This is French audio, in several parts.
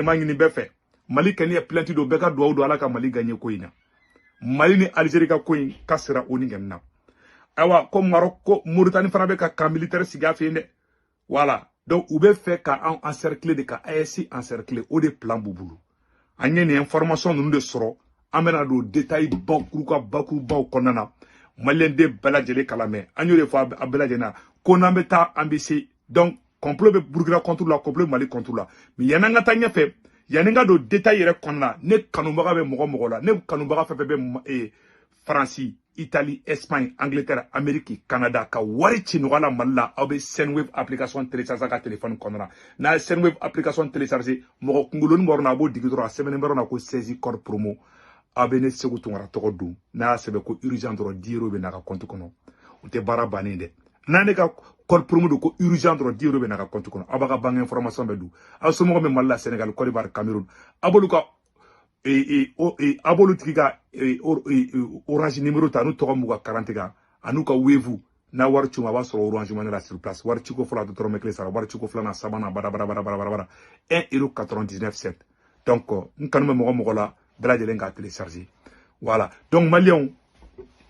ɲini bɛɛ fɛ Mali kɛni ye plainte do bɛɛ ka duwawu don Ala ka Mali gagner ko in na Mali ni Algérie ka ko in ka sira o ni gɛnna awa ko Maroc ko Mauritanie fana bɛ ka camp militaire sigi a fɛ yen dɛ voilà donc u bɛ fɛ ka an encercler de ka AES encercler o de plan b'u bolo an ye nin information ninnu de sɔrɔ an bɛna don détail bakurubaw kɔnɔna na Malien de bɛɛ lajɛlen kalamɛ an y'o de fɔ a bɛɛ lajɛlen na ko n'an bɛ taa an bɛ se donc complot bɛ Burkina contre la complot Mali contre la mais yan'an ka taa ɲɛfɛ yanni ka don détail yɛrɛ kɔnɔna na ne kanubaga bɛ mɔgɔ la ne kanubaga fɛn fɛn bɛ Faransi Italie Espagne Angleterre Amérique Canada ka wari ci nɔgɔya la Mali la aw bɛ Senwave application télécharger ka téléphone kɔnɔna na n'a ye Senwave application télécharger mɔgɔ kunkolonin bɔra na a b'o digi dɔrɔn a sɛbɛnnen bɛ na ko 16 code promo aw bɛ ne Segu Tunkara tɔgɔ don n'a y'a sɛbɛn ko urgent dɔrɔn 10 € bɛ na ka compte kɔnɔ o tɛ baara bannen dɛ n'a ne ka code promo do ko urgent dɔrɔn 10 € bɛ na ka compte kɔnɔ aw b'a ka banque information bɛ dun aw somɔgɔw bɛ Mali la Sénégal Côte d'Ivoire Cameroun aw b'olu ka a b'olu tigi ka orange numéro ta n'u tɔgɔ m'u ka carte kan an'u ka Wave n'a wari ci u ma a b'a sɔrɔ orange money la sur place wari ciko fɔlɔ a tɛ dɔrɔmɛ kelen sara wari ciko filanan sabanan bara 1,99 € donc n kanu bɛ mɔgɔ la bɛɛ lajɛlen k'a télécharger voilà donc Maliens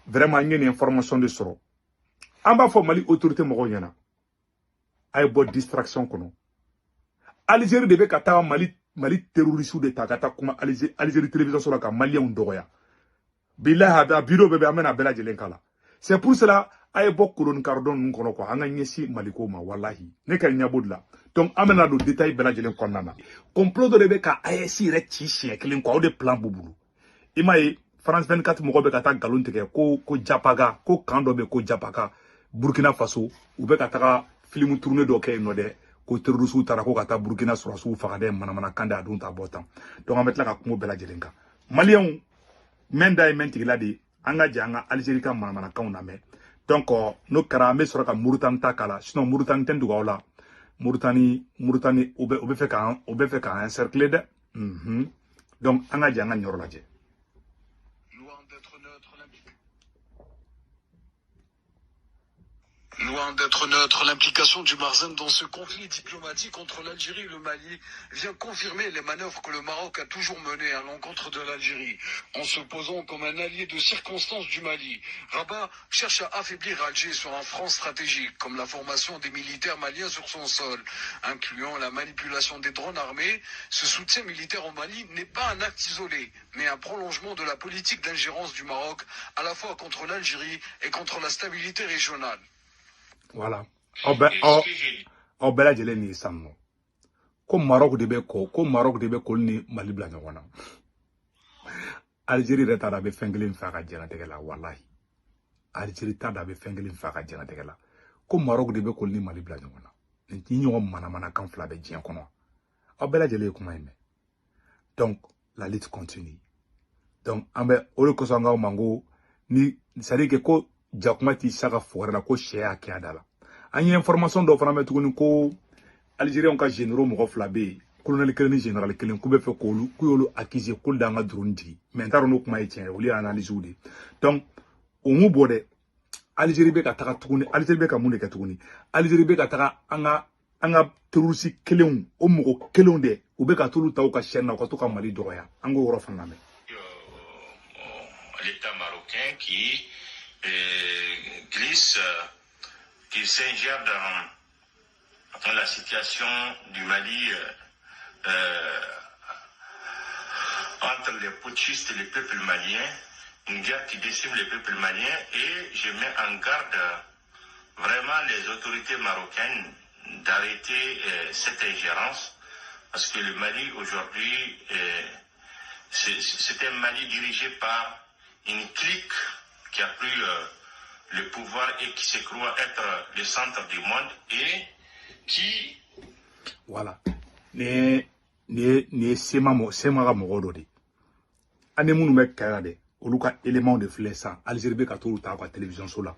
vraiment n ye nin information de sɔrɔ an b'a fɔ Mali autorité mɔgɔw ɲɛna a ye bɔ distraction kɔnɔ Algérie de bɛ ka taa Mali terroriste de ta ka taa kuma Algérie télévision sur la ka Maliens dɔgɔya billahi a bureau bɛɛ an bɛna bɛɛ lajɛlen kala c'est pour cela a ye bɔ koloni cardon ninnu kɔnɔ quoi an ka ɲɛsin Maliko ma wallahi ne ka ɲɛbɔ de la donc an bɛna don détail bɛɛ lajɛlen kɔnɔna na complot dɔ de bɛ ka AES yɛrɛ ci siɲɛ kelen quoi o de plan b'u bolo i m'a ye France 24 mɔgɔw bɛ ka taa nkalon tigɛ ko Japaga ko kan dɔ bɛ ko Japaga Burkina Faso u bɛ ka taga film tourné dɔ kɛ yen nɔ dɛ ko terroriste taara ko ka taa Burkina sɔrɔsiw faga dɛ manamana kan de a dun ta bɔ tan donc an bɛ tila ka kuma bɛɛ lajɛlen kan Maliens mɛn da ye mɛn tigila de an ka jɛ an ka Algérie ka manamanakanw lamɛn donc n'o kɛra an bɛ sɔrɔ ka Mauritanie ta k'a la sinon Mauritanie tɛ dogo aw la Mauritanie o bɛ fɛ k'an encercler dɛ donc an ka jɛ an ka nin yɔrɔ lajɛ. Loin d'être neutre, l'implication du Marzem dans ce conflit diplomatique entre l'Algérie et le Mali vient confirmer les manœuvres que le Maroc a toujours menées à l'encontre de l'Algérie, en se posant comme un allié de circonstance du Mali. Rabat cherche à affaiblir Alger sur un front stratégique, comme la formation des militaires maliens sur son sol, incluant la manipulation des drones armés. Ce soutien militaire au Mali n'est pas un acte isolé, mais un prolongement de la politique d'ingérence du Maroc, à la fois contre l'Algérie et contre la stabilité régionale. Voilà. Aw bɛɛ lajɛlen nin san nɔ ko Maroc de bɛ ko ni Mali bila ɲɔgɔn na Algérie yɛrɛ t'a dɔn a bɛ fɛn kelen fɛ a ka diɲɛlatigɛ la wallahi Algérie t'a dɔn a bɛ fɛn kelen fɛ a ka diɲɛlatigɛ la ko Maroc de bɛ ko ni Mali bila ɲɔgɔn na ni ɲɔgɔn manamanakan fila bɛ diɲɛ kɔnɔ aw bɛɛ lajɛlen ye kuma in mɛn donc la lutte continue donc an bɛ o de kosɔn an k'aw ma ko ni c'est à dire que ko jakuma ti saka fɔrɛ la ko sɛ y'a kɛ a da la an ye information dɔ fana bɛ tuguni ko Algériens ka généraux mɔgɔ fila bɛ yen colonel kelen ni général kelen k'u bɛ fɛ k'u y'olu accuser k'olu d'an ka drone jigi mais n t'a dɔn n'o kuma ye tiɲɛ ye olu ye analyse de donc o m'u bɔ dɛ Algérie bɛ ka taga tuguni Algérie bɛ ka mun de kɛ tuguni Algérie bɛ ka taga an ka terroriste kelenw o mɔgɔ kelenw dɛ u bɛ ka t'olu ta u ka chaîne na u ka to ka Mali dɔgɔya an k'o yɔrɔ fana lamɛn. L'État marocain qui glisse, qui s'ingère dans la situation du Mali entre les putschistes et le peuple malien, une guerre qui décime le peuple malien, et je mets en garde vraiment les autorités marocaines d'arrêter cette ingérence, parce que le Mali aujourd'hui, c'est un Mali dirigé par une clique qui a pris le pouvoir et qui se croit être le centre du monde et qui... Voilà. Ni sema ka mɔgɔ dɔ de ani minnu bɛ kɛra de olu ka élément de filɛ san Algérie bɛ ka t'olu ta ka télévision so la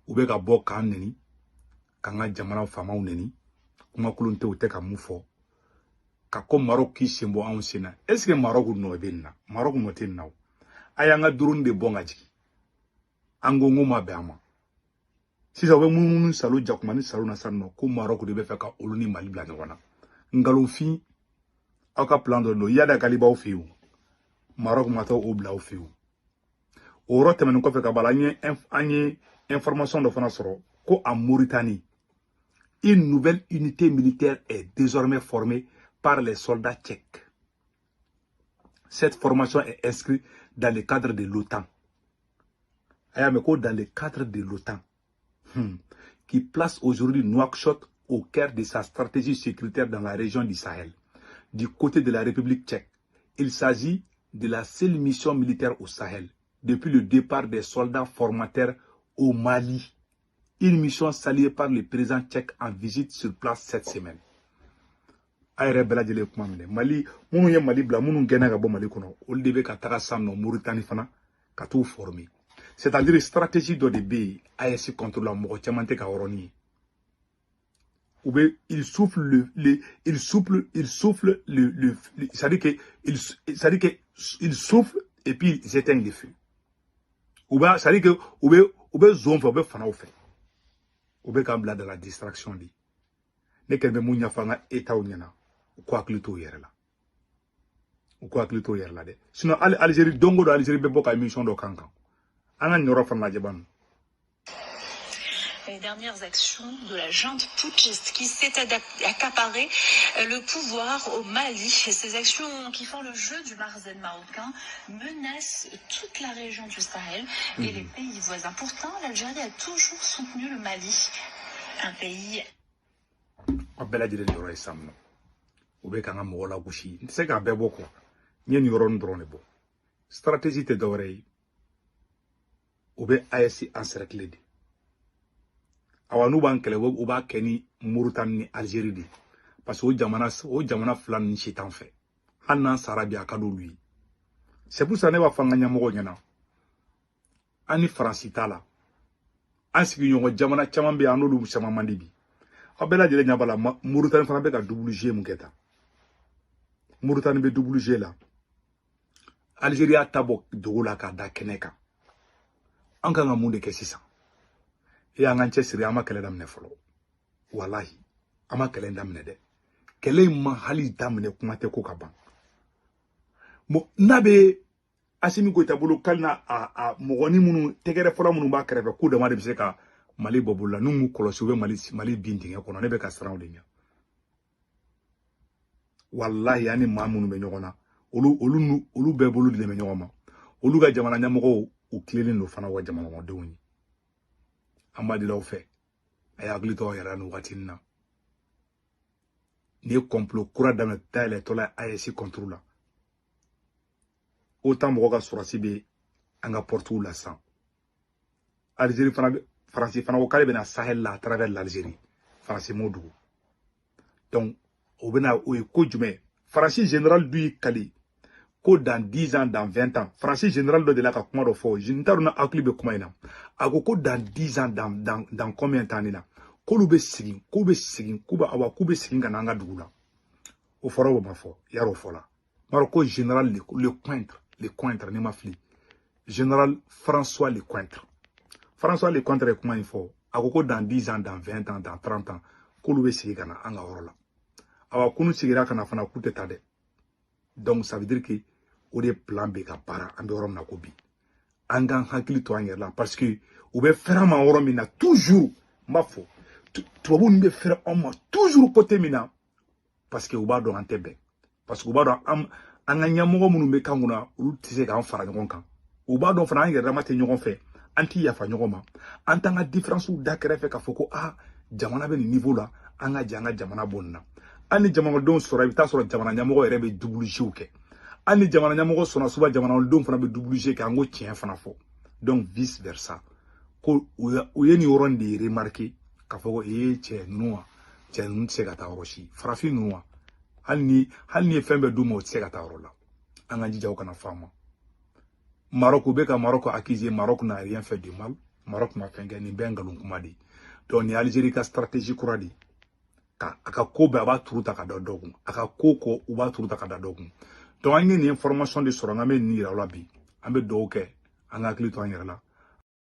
u bɛ ka bɔ k'an neni k'an ka jamana faamaw neni kumakolon tɛ u tɛ ka mun fɔ ka ko Maroc k'i sen bɔ anw sen na est-ce que Maroc nɔ bɛ nin na Maroc nɔ tɛ nin na o a y'an ka drone de bɔ ka jigin an ko n ko ma bɛn a ma sisan u bɛ munumunu salo jakuma ni salo na sisan nɔ ko Maroc de bɛ fɛ ka olu ni Mali bila ɲɔgɔn na nkalonfin aka plan do yada kaliba o fiu Maroc mata o bla o fiu o rote men ko fe ka bala anye information do fana soro ko en Mauritanie une nouvelle unité militaire est désormais formée par les soldats tchèques. Cette formation est inscrite dans le cadre de l'OTAN. Dans le cadre de l'OTAN, qui place aujourd'hui Nouakchott au cœur de sa stratégie sécuritaire dans la région du Sahel. Du côté de la République tchèque, il s'agit de la seule mission militaire au Sahel depuis le départ des soldats formateurs au Mali. Une mission saluée par le président tchèque en visite sur place cette semaine. Mali, Mali bla munu gena ga bo Mali kono, ol debe ka taga samno Mauritanie fana ka tout former. C'est-à-dire stratégie de DB AES contre la mort chamante ka oroni. Il souffle il souffle c'est-à-dire que il souffle et puis il éteint le feu. C'est-à-dire que zone fa fana au fait. Kambla de la distraction li. Ne kembe munya fanga eta unyana. Quoi que le tout hier là. Quoi que le tout hier là de. Sinon Algérie dongo de Algérie be boka émission do kankan. Anga nyoro fana jaban. Les dernières actions de la junte putschiste qui s'est accaparé le pouvoir au Mali. Ces actions qui font le jeu du Marzen marocain menacent toute la région du Sahel et les pays voisins. Pourtant, l'Algérie a toujours soutenu le Mali, un pays... Stratégie te d'oreille. Oube AES encerclé. Awanu ban kele wo ba keni Mauritanie Algérie di parce que o jamana flan ni chitan fait hanan sarabia ka do lui c'est pour ça ne va fanga nyamo nyana ani francita la ansigi nyongo jamana chama be anolu sama mandibi abela jele nyabala Mauritanie fana be ka WG mu keta Mauritanie be WG la Algérie a tabo dogola ka da keneka anga ngamunde kesisa et en entier siri ama kele damne folo wallahi ama kele damne de kele ma hali damne kuma te ko kaban mo nabe asimi ko tabulu kalna a mogoni munu tegere fola munu ba kreve ku de ma de biseka Mali bobulla numu kolosi we Mali bindinge kono ne be ka saraw de nya wallahi yani ma munu be nyogona olu be bolu de me nyogoma olu ga jamana nyamogo u klelin no fana wa jamana mo dewni amadi law fe ay aglito yara no watinna ni complot kura dans le tale tola AES contrôle autant mo ga surasi be anga portu la sang Algérie fana France fana ko kale be na Sahel la à travers l'Algérie France modou donc o bena o ko jume France général du Kali ko dans 10 ans, dans 20 ans, Francis général de la Kakuma de Fo, je n'ai pas de Kumaina. Ako dans 10 ans, dans combien de temps là? Koube Sigin, Kuba Awa Koube Sigin Gananga Doula. Au foro ma fo, Yaro Fola. Maroko général le cointre, ne ma fli. Général François le cointre. François le cointre est comment il faut. Ako dans 10 ans, dans 20 ans, dans 30 ans, Koube Sigin Anga Orola. Awa Kunu Sigira Kanafana Koute Tade. Donc ça veut dire que o de plan be ka para ambe orom na ko bi angan hakili to anger la parce que o be fera ma orom na toujours mafo to bo be fera on ma toujours côté mina parce que o ba do antebe parce que o ba do am anganya mo munu be kanguna o tise ka fara ngon kan o ba do fara anger ramate nyon fe anti ya fa nyoma antanga différence ou dakere fe ka foko jamana be ni niveau la anga jamana bonna ani jamana don sora bita sora jamana nyamo ere be WG ke ani jamana nyamo sona suba jamana don fana be WG ke ango tien fana fo donc vice versa ko o yeni oron de remarquer ka foko che noa che nse ka ta oroshi frafi noa halni fembe du mo tse ka ta orola anga jija kana fama Maroc beka Maroc accusé Maroc n'a rien fait de mal Maroc m'a fait gagner bengalun kumadi donc ni Algérie ka stratégie kuradi aka ko ba ba turuta ka dogun aka ko u ba turuta ka dogun donc an ni information de soro ngame ni ra labi ambe do ke an akli to an yara